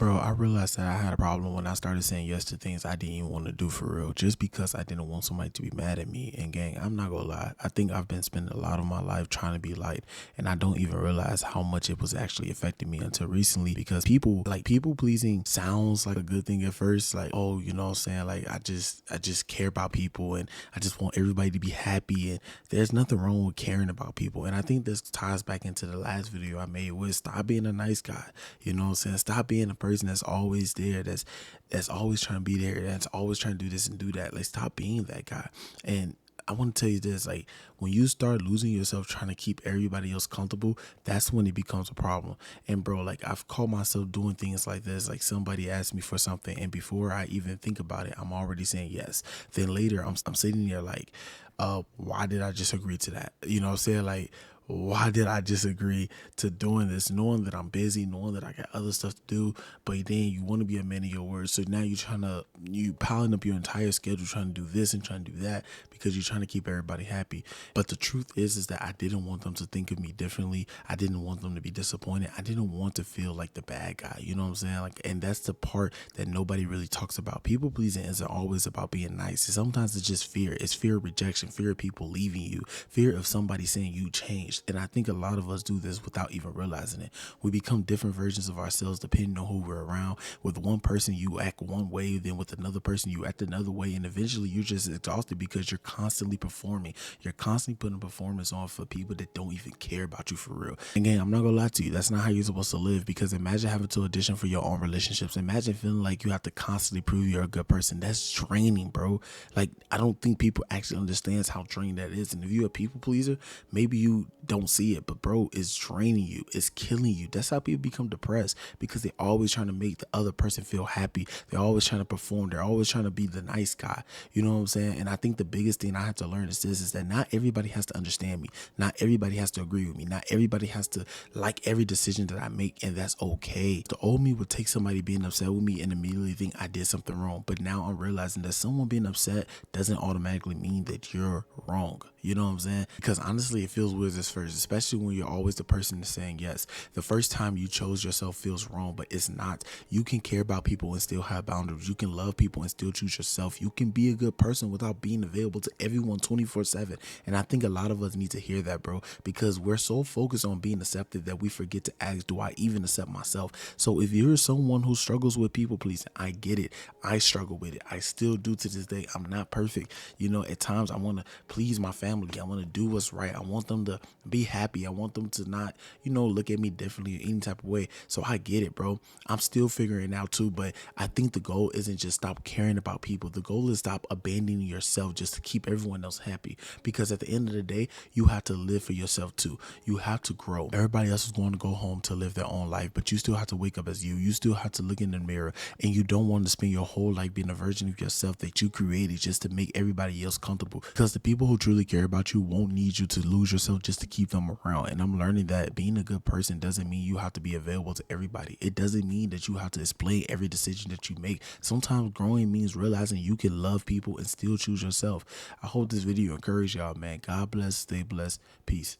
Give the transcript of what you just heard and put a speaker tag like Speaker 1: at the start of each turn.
Speaker 1: Bro, I realized that I had a problem when I started saying yes to things I didn't even want to do for real, just because I didn't want somebody to be mad at me. And gang, I'm not gonna lie, I think I've been spending a lot of my life trying to be liked, and I don't even realize how much it was actually affecting me until recently. Because people pleasing sounds like a good thing at first, like, oh, you know what I'm saying, like I just care about people and I just want everybody to be happy, and there's nothing wrong with caring about people. And I think this ties back into the last video I made with stop being a nice guy. You know what I'm saying? Stop being a person that's always there, that's always trying to be there, that's always trying to do this and do that. Like, stop being that guy. And I want to tell you this, like, when you start losing yourself trying to keep everybody else comfortable, that's when it becomes a problem. And bro, like, I've caught myself doing things like this. Like, somebody asked me for something, and before I even think about it, I'm already saying yes. Then later I'm sitting there like, why did I just agree to that? You know what I'm saying? Like, why did I just agree to doing this, knowing that I'm busy, knowing that I got other stuff to do, but then you want to be a man of your word. So now you piling up your entire schedule trying to do this and trying to do that because you're trying to keep everybody happy. But the truth is that I didn't want them to think of me differently. I didn't want them to be disappointed. I didn't want to feel like the bad guy. You know what I'm saying? Like, and that's the part that nobody really talks about. People pleasing isn't always about being nice. Sometimes it's just fear. It's fear of rejection, fear of people leaving you, fear of somebody saying you changed. And I think a lot of us do this without even realizing it. We become different versions of ourselves depending on who we're around. With one person, you act one way, then with another person, you act another way. And eventually you're just exhausted because you're constantly performing. You're constantly putting a performance on for people that don't even care about you for real. Again, I'm not gonna lie to you. That's not how you're supposed to live, because imagine having to audition for your own relationships. Imagine feeling like you have to constantly prove you're a good person. That's draining, bro. Like, I don't think people actually understands how draining that is. And if you're a people pleaser, maybe you don't see it, but bro, it's draining you. It's killing you. That's how people become depressed, because they're always trying to make the other person feel happy. They're always trying to perform. They're always trying to be the nice guy. You know what I'm saying? And I think the biggest thing I had to learn is this, is that not everybody has to understand me. Not everybody has to agree with me. Not everybody has to like every decision that I make, and that's okay. The old me would take somebody being upset with me and immediately think I did something wrong. But now I'm realizing that someone being upset doesn't automatically mean that you're wrong. You know what I'm saying? Because honestly, it feels weird at first, especially when you're always the person that's saying yes. The first time you chose yourself feels wrong, but it's not. You can care about people and still have boundaries. You can love people and still choose yourself. You can be a good person without being available to everyone 24/7. And I think a lot of us need to hear that, bro, because we're so focused on being accepted that we forget to ask, do I even accept myself? So if you're someone who struggles with people pleasing, I get it. I struggle with it. I still do to this day. I'm not perfect. You know, at times I want to please my family. I want to do what's right. I want them to be happy. I want them to not, look at me differently in any type of way. So I get it, bro. I'm still figuring it out too, but I think the goal isn't just stop caring about people. The goal is stop abandoning yourself just to keep everyone else happy. Because at the end of the day, you have to live for yourself too. You have to grow. Everybody else is going to go home to live their own life, but you still have to wake up as you. You still have to look in the mirror, and you don't want to spend your whole life being a version of yourself that you created just to make everybody else comfortable. Because the people who truly care about you won't need you to lose yourself just to keep them around. And I'm learning that being a good person doesn't mean you have to be available to everybody. It doesn't mean that you have to explain every decision that you make. Sometimes growing means realizing you can love people and still choose yourself. I hope this video encouraged y'all, man. God bless. Stay blessed. Peace.